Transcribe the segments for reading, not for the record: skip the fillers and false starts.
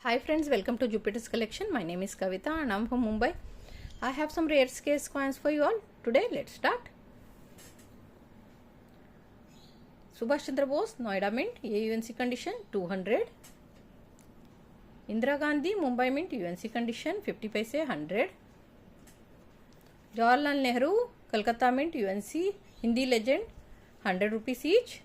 Hi friends, welcome to Jupiter's collection. My name is Kavita and I'm from Mumbai. I have some rare scarce coins for you all. Today, let's start. Subhash Chandra Bose, Noida Mint, UNC condition 200. Indira Gandhi, Mumbai Mint, UNC condition 50 paise 100. Jawaharlal Nehru, Kolkata Mint, UNC, Hindi legend 100 rupees each.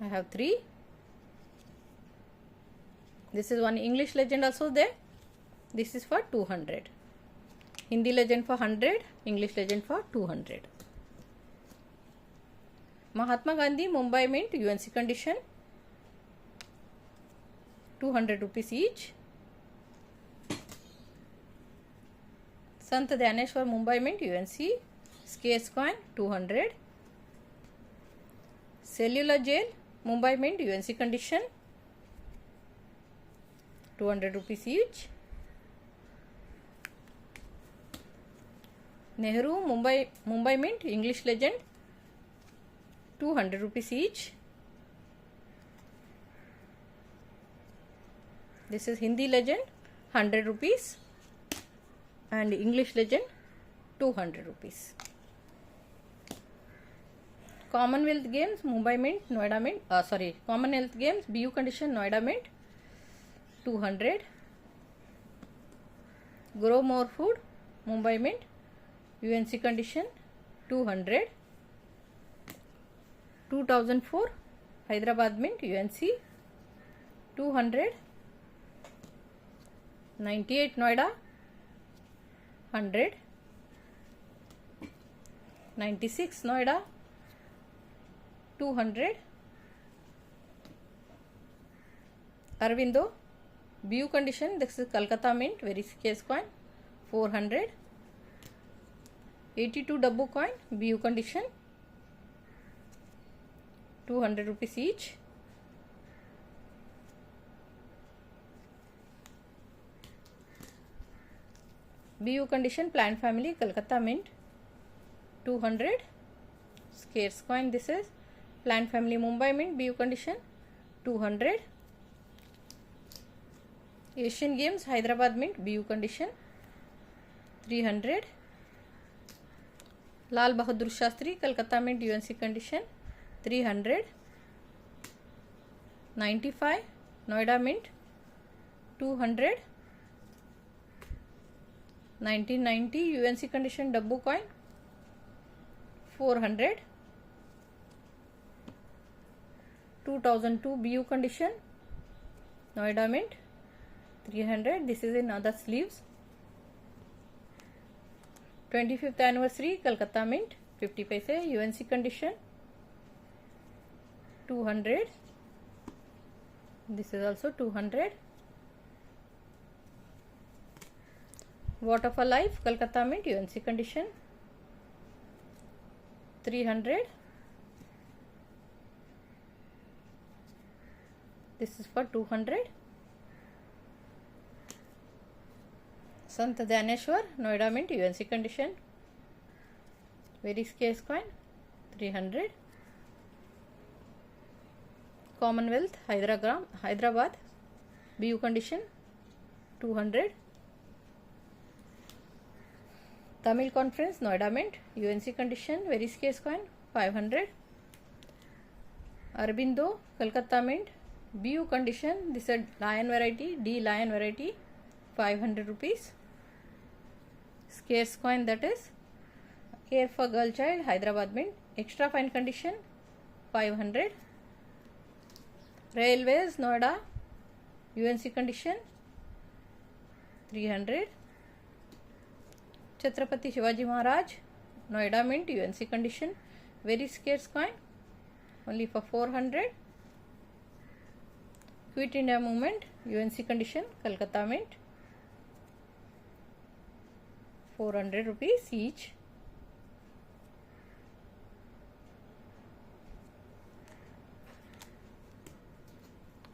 I have 3. This is one English legend also there. This is for 200. Hindi legend for 100, English legend for 200. Mahatma Gandhi, Mumbai Mint, UNC condition 200 rupees each. Sant Dhyaneshwar, Mumbai Mint, UNC, scarce coin 200. Cellular Jail, Mumbai Mint, UNC condition 200 rupees each. Nehru, Mumbai Mint, English legend 200 rupees each. This is Hindi legend 100 rupees and English legend 200 rupees. Commonwealth Games, Mumbai Mint, Noida Mint, Commonwealth Games, BU condition, Noida Mint 200. Grow More Food, Mumbai Mint, UNC condition 200. 2004 Hyderabad Mint, UNC 200. 98 Noida 100. 96 Noida 200. Arvindo, BU condition, this is Kolkata Mint, very scarce coin 400. 82 Dabbu coin, BU condition 200 rupees each. BU condition, Plant Family, Kolkata Mint 200. Scarce coin, this is Plant Family, Mumbai Mint, BU condition 200. Asian Games, Hyderabad Mint, BU condition 300. Lal Bahadur Shastri, Kolkata Mint, UNC condition 300. 95 Noida Mint 200. 1990 UNC condition Dabbu coin 400. 2002 BU condition Noida Mint 300. This is in other sleeves. 25th anniversary Kolkata Mint 50 paise, UNC condition 200. This is also 200. Water for Life, Kolkata Mint, UNC condition 300. This is for 200. Sant Dhyaneshwar, Noida Mint, UNC condition, very scarce coin 300. Commonwealth, Hyderabad, BU condition 200. Tamil Conference, Noida Mint, UNC condition, very scarce coin 500. Arbindo, Kolkata Mint, BU condition, this is lion variety, D lion variety 500 rupees. Scarce coin, that is Care for Girl Child, Hyderabad Mint, extra fine condition 500. Railways, Noida, UNC condition 300. Chhatrapati Shivaji Maharaj, Noida Mint, UNC condition, very scarce coin, only for 400. Quit India Movement, UNC condition, Kolkata Mint 400 rupees each.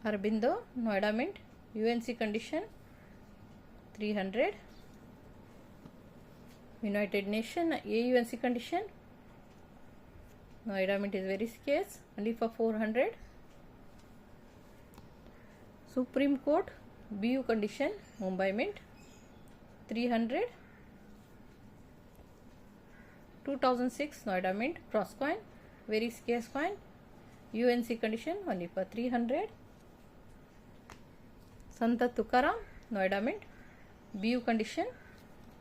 Arbindo, Noida Mint, UNC condition 300. United Nation, AUNC condition, Noida Mint is very scarce, only for 400. Supreme Court BU condition Mumbai Mint 300. 2006 Noida Mint cross coin, very scarce coin. UNC condition only for 300. Sant Tukaram Noida Mint BU condition,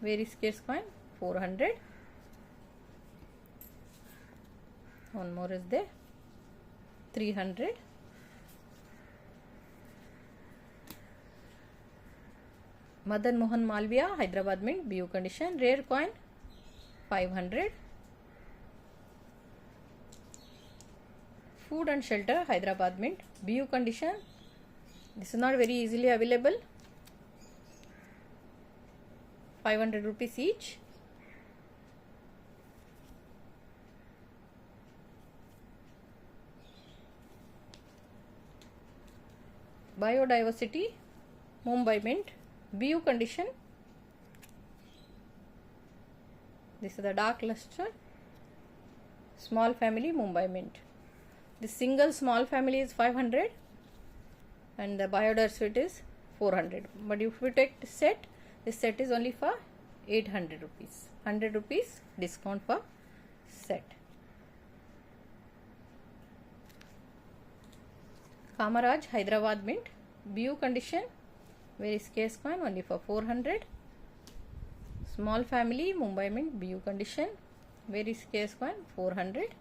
very scarce coin, 400. One more is there, 300. Madan Mohan Malviya Hyderabad Mint BU condition, rare coin, 500. Food and Shelter Hyderabad Mint BU condition, this is not very easily available, 500 rupees each. Biodiversity Mumbai Mint BU condition, this is the dark luster, small family Mumbai Mint. The single small family is 500 and the biodiversity is 400. But if we take the set, this set is only for 800 rupees. 100 rupees discount for set. Kamaraj Hyderabad Mint BU condition, very scarce coin, only for 400. Small family Mumbai Mint BU condition, very scarce coin, 400.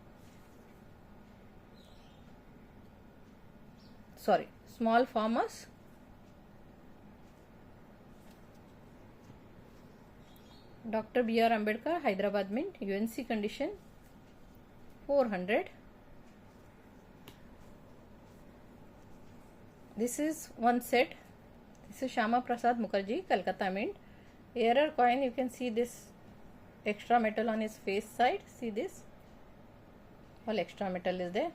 Sorry, small farmers Dr. B.R. Ambedkar Hyderabad Mint UNC condition, 400. This is one set. This is Shama Prasad Mukherjee Calcutta Mint. Error coin, you can see this extra metal on his face side. See this, all extra metal is there.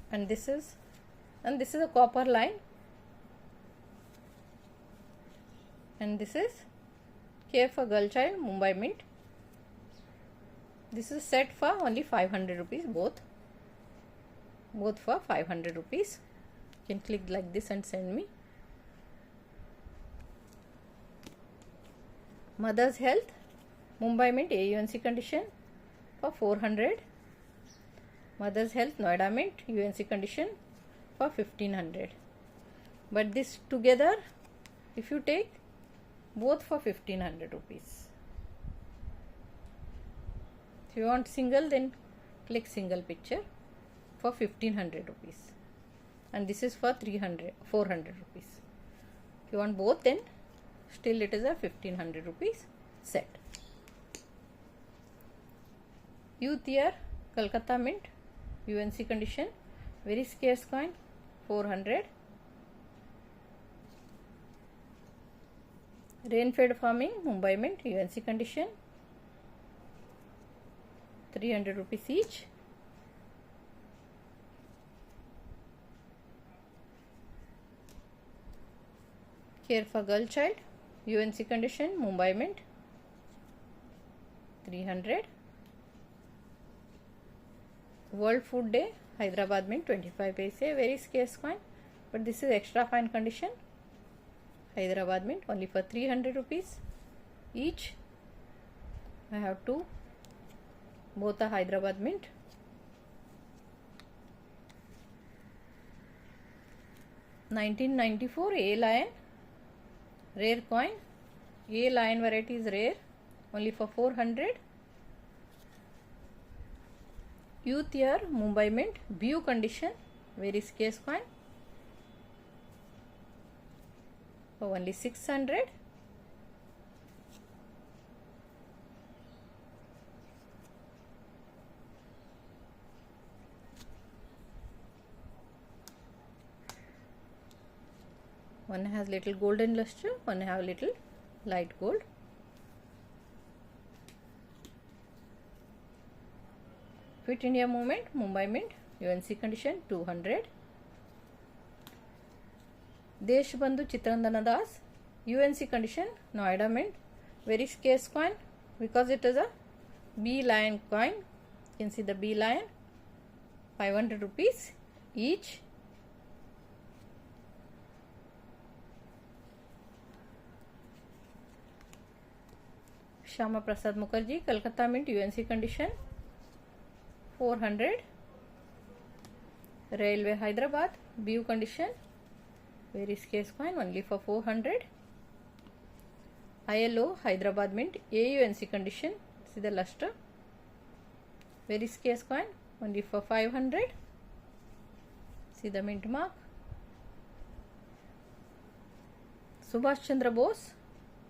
And this is a copper line, and this is Care for Girl Child Mumbai Mint. This is set for only 500 rupees, both for 500 rupees. You can click like this and send me. Mother's Health Mumbai Mint AUNC condition for 400. Mother's Health Noida Mint UNC condition for 1500. But this together, if you take both for 1500 rupees. If you want single, then click single picture for 1500 rupees. And this is for 400 rupees. If you want both, then still it is a 1500 rupees set. Youth Year Calcutta Mint UNC condition, very scarce coin, 400. Rainfed Farming Mumbai Mint UNC condition, 300 rupees each. Care for Girl Child UNC condition Mumbai Mint, 300. World Food Day Hyderabad Mint 25 paise, very scarce coin, but this is extra fine condition. Hyderabad Mint only for 300 rupees each. I have two, both are Hyderabad Mint. (1994) A Lion rare coin, A Lion variety is rare, only for 400. Youth Year Mumbai Mint BU condition, very scarce coin, for only 600. One has little golden luster, one have little light gold. Fit India Movement Mumbai Mint UNC condition, 200. Deshbandhu Chitrandana Das UNC condition Noida Mint, very scarce coin because it is a B Lion coin. You can see the B Lion, 500 rupees each. Shama Prasad Mukherjee, Kolkata Mint, UNC condition, 400. Railway Hyderabad, BU condition, very scarce coin, only for 400. ILO Hyderabad Mint, AUNC condition, see the luster, very scarce coin, only for 500. See the mint mark. Subhash Chandra Bose,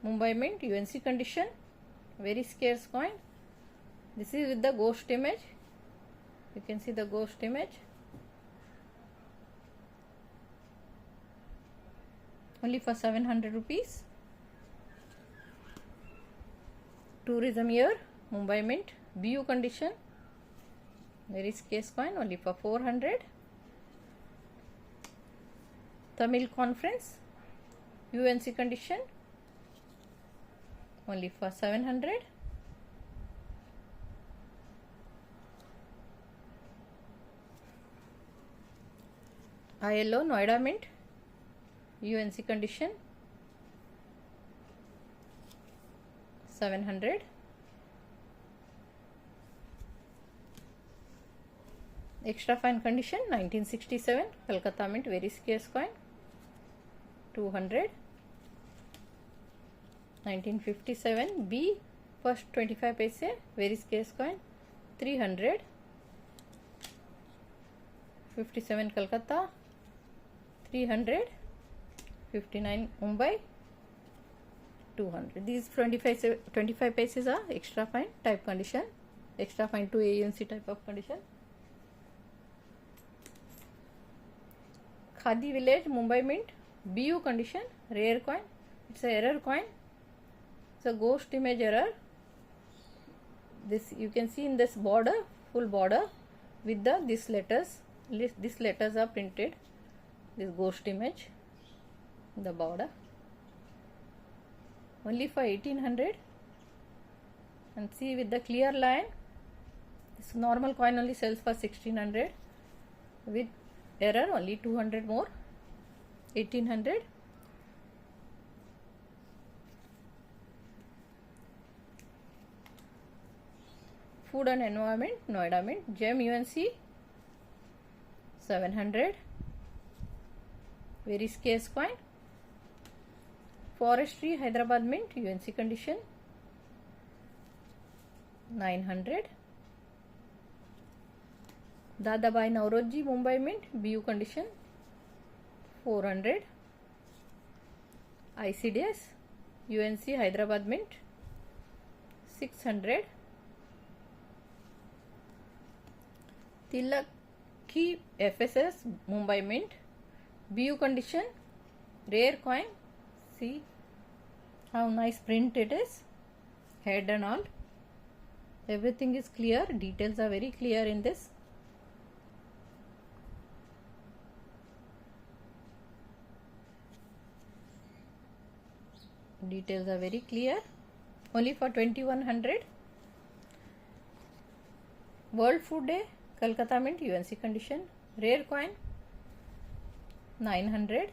Mumbai Mint, UNC condition, very scarce coin. This is with the ghost image. You can see the ghost image. Only for 700 rupees. Tourism Year, Mumbai Mint, BU condition, very scarce coin, only for 400. Tamil Conference, UNC condition, only for 700. ILO Noida Mint, UNC condition, 700. Extra fine condition, 1967, Kolkata Mint, very scarce coin, 200. 1957, B, first 25 paise, very scarce coin, 300. 57 Kolkata, 300. 59 Mumbai, 200. These 25 paces are extra fine type condition, extra fine to AUNC type of condition. Khadi Village, Mumbai Mint, BU condition, rare coin. It's a error coin. It's a ghost image error. This you can see in this border, full border with these letters. These letters are printed. This ghost image, the border, only for 1800. And see with the clear line, this normal coin only sells for 1600. With error only 200 more, 1800. Food and Environment, Noida Mint, GEM UNC, 700. Very scarce coin. Forestry Hyderabad Mint, UNC condition, 900. Dadabhai Naoroji, Mumbai Mint, BU condition, 400. ICDS UNC Hyderabad Mint, 600. Tilakhi FSS Mumbai Mint, BU condition, rare coin. See how nice print it is, head and all, everything is clear, details are very clear in this. Details are very clear, only for 2100. World Food Day, Kolkata Mint, UNC condition, rare coin, 900.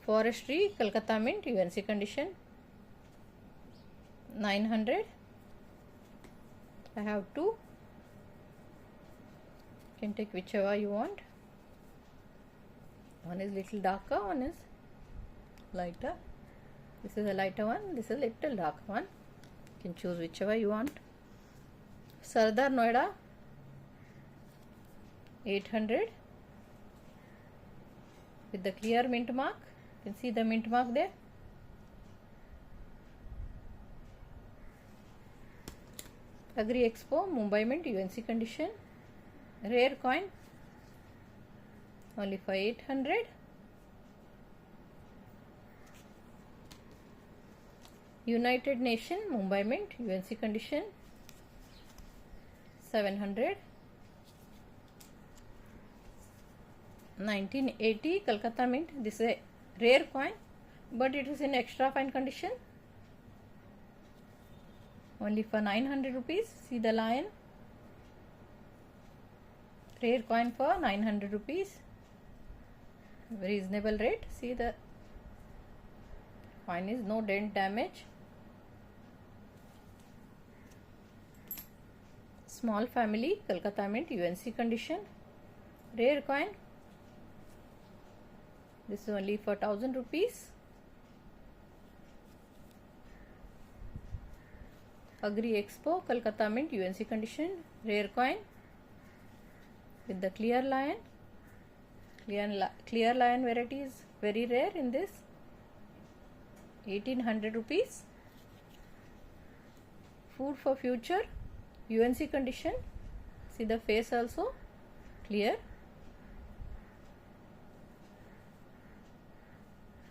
Forestry Kolkata Mint, UNC condition, 900. I have two. You can take whichever you want. One is little darker, one is lighter. This is a lighter one, this is a little dark one. You can choose whichever you want. Sardar Noida, 800. With the clear mint mark. You can see the mint mark there. Agri Expo, Mumbai Mint, UNC condition, rare coin, only for 800. United Nation, Mumbai Mint, UNC condition, 700. 1980 Kolkata Mint, this is a rare coin, but it is in extra fine condition, only for 900 rupees. See the lion, Rare coin for 900 rupees. Reasonable rate. See, the coin is no dent damage. Small family, Kolkata Mint, UNC condition. Rare coin. This is only for 1000 rupees. Agri Expo, Kolkata Mint, UNC condition. Rare coin with the clear lion. Clear lion variety is very rare in this. 1800 rupees. Food for future, UNC condition. See the face also clear.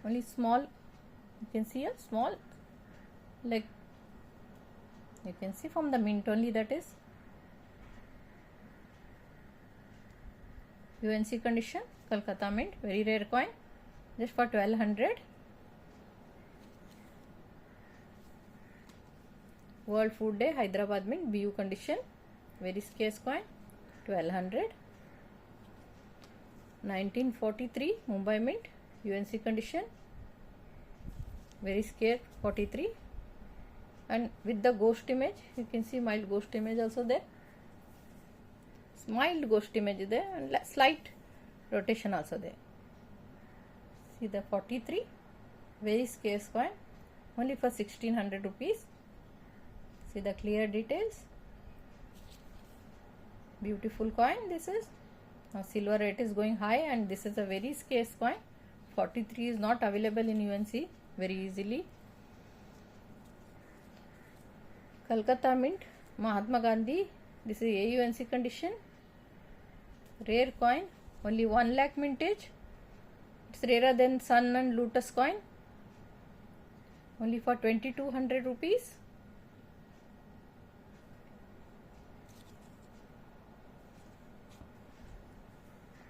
Only small, you can see a small, like you can see from the mint only, that is UNC condition, Kolkata Mint, very rare coin, just for 1200. World Food Day, Hyderabad Mint, BU condition, very scarce coin, 1200. 1943 Mumbai Mint, UNC condition, very scarce, 43. And with the ghost image, you can see mild ghost image also there. Mild ghost image is there and slight rotation also there. See the 43, very scarce coin, only for 1600 rupees. See the clear details. Beautiful coin this is. Now silver rate is going high and this is a very scarce coin. 43 is not available in UNC very easily. Kolkata Mint, Mahatma Gandhi, this is AUNC condition. Rare coin, only 1 lakh mintage. It's rarer than Sun and Lotus coin. Only for 2200 rupees.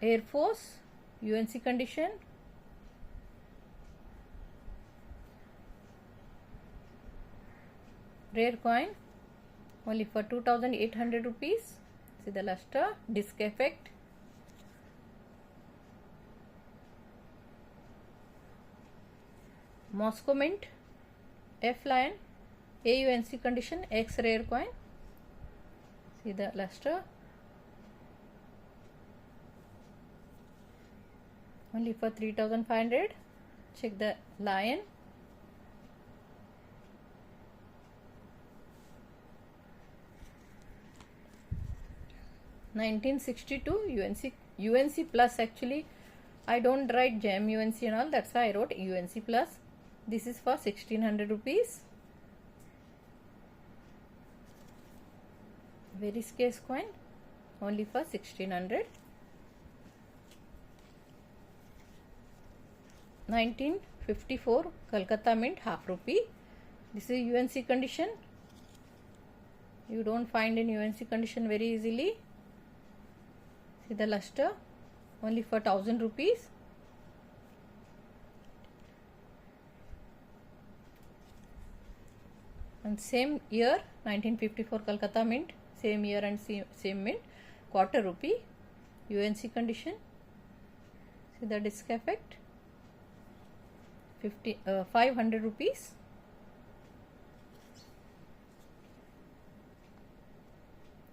Air Force, UNC condition. Rare coin, only for 2800 rupees. See the luster, disc effect. Moscow Mint, F Lion, AUNC condition, X rare coin. See the luster. Only for 3500. Check the lion. (1962) UNC plus. Actually I don't write gem UNC and all, that's why I wrote UNC plus. This is for 1600 rupees. Very scarce coin, only for 1600. 1954 Kolkata Mint, half rupee. This is UNC condition. You don't find in UNC condition very easily. See the luster, only for 1000 rupees. And same year, 1954 Kolkata Mint, same year and same mint, quarter rupee, UNC condition. See the disc effect, 500 rupees.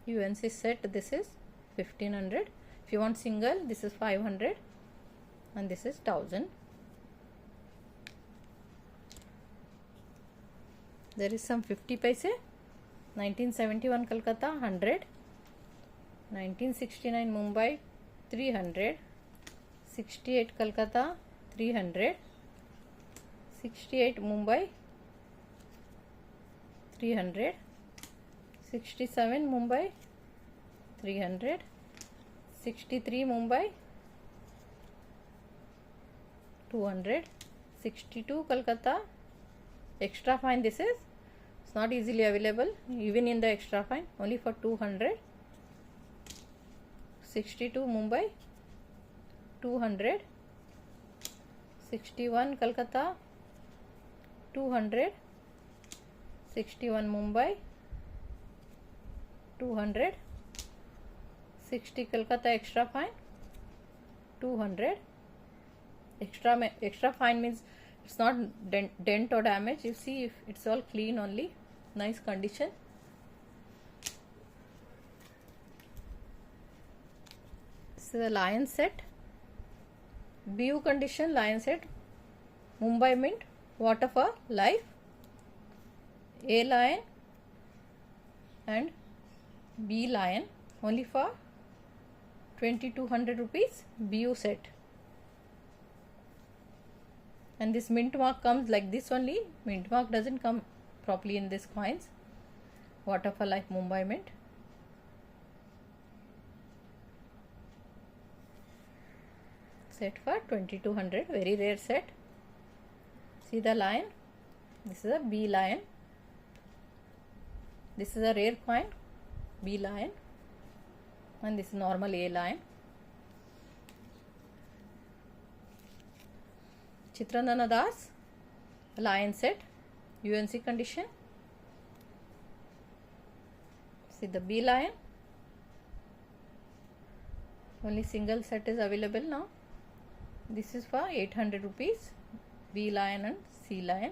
UNC set, this is 1500. If you want single, this is 500 and this is 1000. There is some 50 paise. 1971 Kolkata, 100. 1969 Mumbai, 300. 68 Kolkata, 300. 68 Mumbai, 300. 67 Mumbai, 300. 63 Mumbai, 200. 62 Kolkata, extra fine. This is, it's not easily available even in the extra fine, only for 200. 62 Mumbai, 200. 61 Kolkata, 200. 61 Mumbai, 200. 60 Kolkata extra fine 200. Extra fine means it's not dent or damage. You see, if it's all clean only, nice condition. This is a lion set, BU condition lion set, Mumbai Mint, waterfall life, A lion and B lion, only for 2200 rupees BU set. And this mint mark comes like this only. Mint mark doesn't come properly in these coins. Waterfall life Mumbai Mint. Set for 2200, very rare set. See the lion, this is a B lion, this is a rare coin, B lion, and this is normal A lion. Chitrandana Das, lion set, UNC condition. See the B lion, only single set is available now. This is for 800 rupees, B lion and C lion.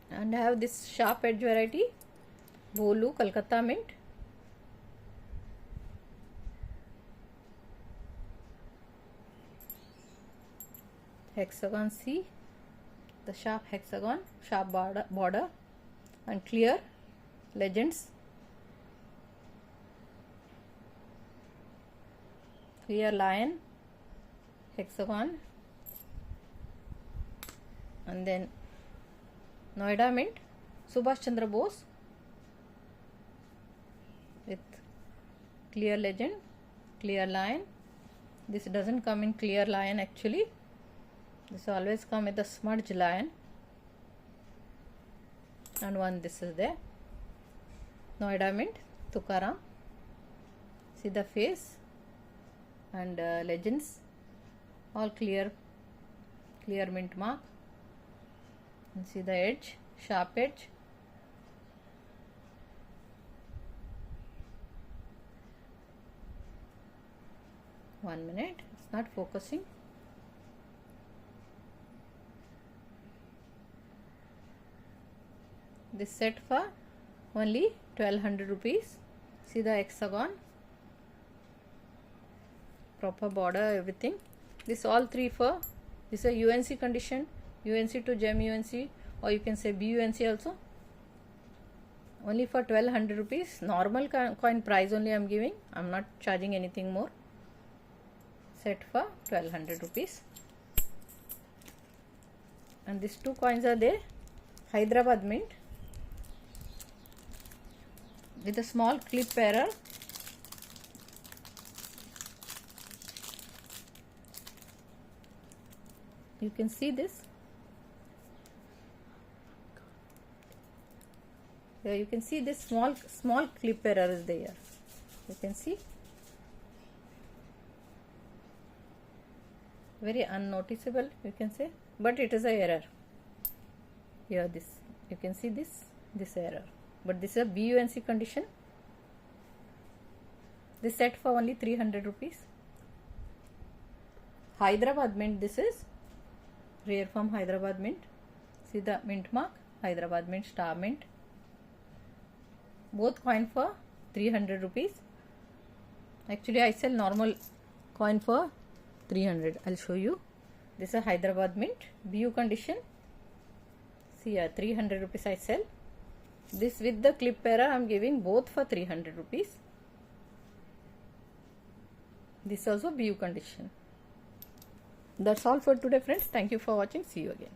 And I have this sharp edge variety, Bolu Kolkata Mint. Hexagon C, the sharp hexagon, sharp border and clear legends. Clear lion, hexagon, and then Noida Mint, Subhash Chandra Bose with clear legend, clear lion. This doesn't come in clear lion actually. This always come with the smudge lion, and one this is there. Noida Mint, Tukaram. See the face and legends, all clear mint mark. And see the edge, sharp edge. One minute, it's not focusing. This set for only 1200 rupees. See the hexagon, proper border, everything. This all three for, this is a UNC condition, UNC to GEM UNC, or you can say BUNC also. Only for 1200 rupees. Normal coin price only I am giving. I am not charging anything more. Set for 1200 rupees. And these two coins are there. Hyderabad Mint with a small clip error. You can see this. Here you can see this small clip error is there. You can see. Very unnoticeable, you can say, but it is a error. Here this, you can see this error. But this is a BUNC condition. This set for only 300 rupees. Hyderabad Mint, this is rare from Hyderabad Mint. See the mint mark, Hyderabad Mint, Star Mint. Both coin for 300 rupees. Actually I sell normal coin for 300. I'll show you. This is a Hyderabad Mint, BU condition. See here, 300 rupees I sell. This with the clip error I am giving both for 300 rupees. This also BU condition. That's all for today friends. Thank you for watching. See you again.